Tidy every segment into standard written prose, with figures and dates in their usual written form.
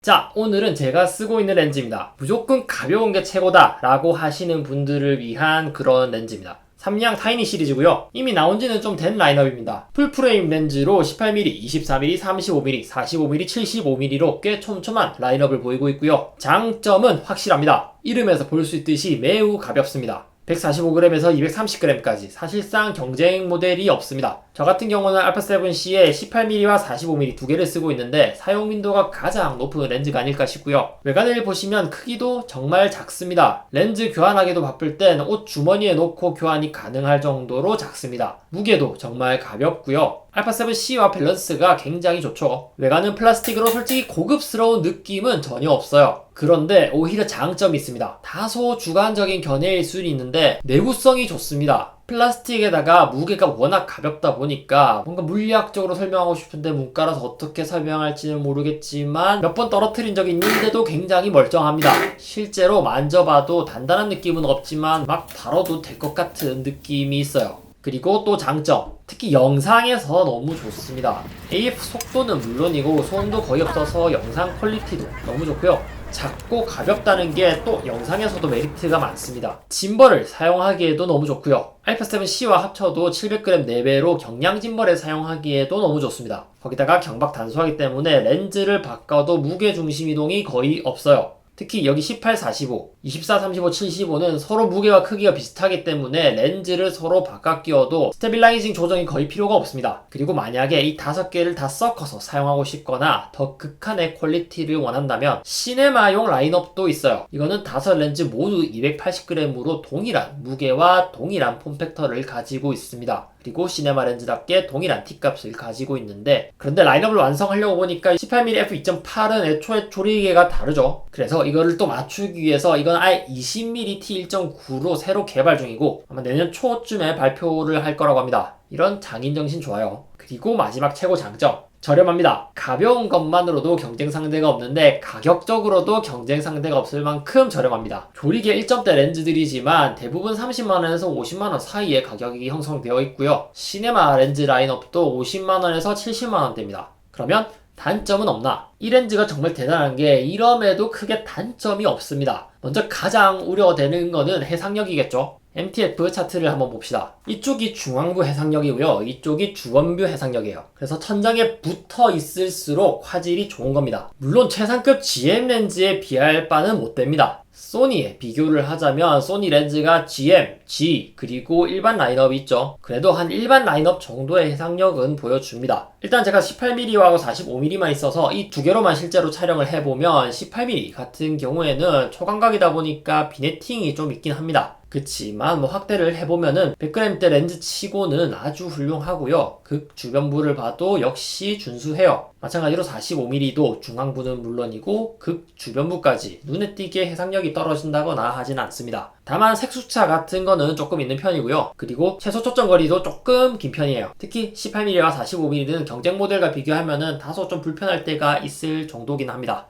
자, 오늘은 제가 쓰고 있는 렌즈입니다. 무조건 가벼운 게 최고다 라고 하시는 분들을 위한 그런 렌즈입니다. 삼양 타이니 시리즈고요. 이미 나온 지는 좀 된 라인업입니다. 풀프레임 렌즈로 18mm, 24mm, 35mm, 45mm, 75mm로 꽤 촘촘한 라인업을 보이고 있고요. 장점은 확실합니다. 이름에서 볼 수 있듯이 매우 가볍습니다. 145g에서 230g까지 사실상 경쟁 모델이 없습니다. 저 같은 경우는 α7C에 18mm와 45mm 두 개를 쓰고 있는데 사용 빈도가 가장 높은 렌즈가 아닐까 싶고요. 외관을 보시면 크기도 정말 작습니다. 렌즈 교환하기도 바쁠 땐 옷 주머니에 넣고 교환이 가능할 정도로 작습니다. 무게도 정말 가볍고요. α7C와 밸런스가 굉장히 좋죠. 외관은 플라스틱으로 솔직히 고급스러운 느낌은 전혀 없어요. 그런데 오히려 장점이 있습니다. 다소 주관적인 견해일 수는 있는데 내구성이 좋습니다. 플라스틱에다가 무게가 워낙 가볍다 보니까 뭔가 물리학적으로 설명하고 싶은데 문과라서 어떻게 설명할지는 모르겠지만 몇 번 떨어뜨린 적이 있는데도 굉장히 멀쩡합니다. 실제로 만져봐도 단단한 느낌은 없지만 막 다뤄도 될 것 같은 느낌이 있어요. 그리고 또 장점, 특히 영상에서 너무 좋습니다. AF 속도는 물론이고 소음도 거의 없어서 영상 퀄리티도 너무 좋고요. 작고 가볍다는 게 또 영상에서도 메리트가 많습니다. 짐벌을 사용하기에도 너무 좋고요. α7C와 합쳐도 700g 4배로 경량 짐벌에 사용하기에도 너무 좋습니다. 거기다가 경박 단수하기 때문에 렌즈를 바꿔도 무게 중심 이동이 거의 없어요. 특히 여기 18, 45, 24, 35, 75는 서로 무게와 크기가 비슷하기 때문에 렌즈를 서로 바꿔 끼워도 스테빌라이징 조정이 거의 필요가 없습니다. 그리고 만약에 이 5개를 다 섞어서 사용하고 싶거나 더 극한의 퀄리티를 원한다면 시네마용 라인업도 있어요. 이거는 5렌즈 모두 280g으로 동일한 무게와 동일한 폼팩터를 가지고 있습니다. 그리고 시네마 렌즈답게 동일한 T값을 가지고 있는데, 그런데 라인업을 완성하려고 보니까 18mm f2.8은 애초에 조리개가 다르죠. 그래서 이거를 또 맞추기 위해서 이건 아예 20mm T1.9로 새로 개발 중이고 아마 내년 초쯤에 발표를 할 거라고 합니다. 이런 장인정신 좋아요. 그리고 마지막 최고 장점, 저렴합니다. 가벼운 것만으로도 경쟁 상대가 없는데 가격적으로도 경쟁 상대가 없을 만큼 저렴합니다. 조리개 1점대 렌즈들이지만 대부분 30만원에서 50만원 사이의 가격이 형성되어 있고요. 시네마 렌즈 라인업도 50만원에서 70만원대입니다. 그러면 단점은 없나? 이 렌즈가 정말 대단한 게 이럼에도 크게 단점이 없습니다. 먼저 가장 우려되는 거는 해상력이겠죠. MTF 차트를 한번 봅시다. 이쪽이 중앙부 해상력이고요. 이쪽이 주원뷰 해상력이에요. 그래서 천장에 붙어 있을수록 화질이 좋은 겁니다. 물론 최상급 GM 렌즈에 비할 바는 못 됩니다. 소니에 비교를 하자면 소니 렌즈가 GM, G, 그리고 일반 라인업이 있죠. 그래도 한 일반 라인업 정도의 해상력은 보여줍니다. 일단 제가 18mm하고 45mm만 있어서 이 두 개로만 실제로 촬영을 해보면 18mm 같은 경우에는 초광각이다 보니까 비네팅이 좀 있긴 합니다. 그치만 확대를 해보면은 100g대 렌즈 치고는 아주 훌륭하고요. 극 주변부를 봐도 역시 준수해요. 마찬가지로 45mm도 중앙부는 물론이고 극 주변부까지 눈에 띄게 해상력이 떨어진다거나 하진 않습니다. 다만 색수차 같은 거는 조금 있는 편이고요. 그리고 최소 초점 거리도 조금 긴 편이에요. 특히 18mm와 45mm는 경쟁 모델과 비교하면은 다소 좀 불편할 때가 있을 정도긴 합니다.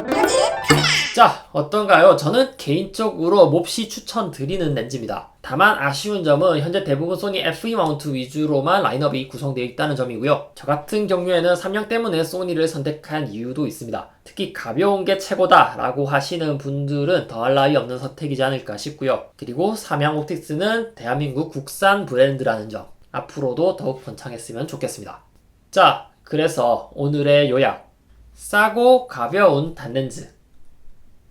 자, 어떤가요? 저는 개인적으로 몹시 추천드리는 렌즈입니다. 다만 아쉬운 점은 현재 대부분 소니 FE 마운트 위주로만 라인업이 구성되어 있다는 점이고요. 저 같은 경우에는 삼양 때문에 소니를 선택한 이유도 있습니다. 특히 가벼운 게 최고다 라고 하시는 분들은 더할 나위 없는 선택이지 않을까 싶고요. 그리고 삼양 옵틱스는 대한민국 국산 브랜드라는 점, 앞으로도 더욱 번창했으면 좋겠습니다. 자, 그래서 오늘의 요약, 싸고 가벼운 단렌즈,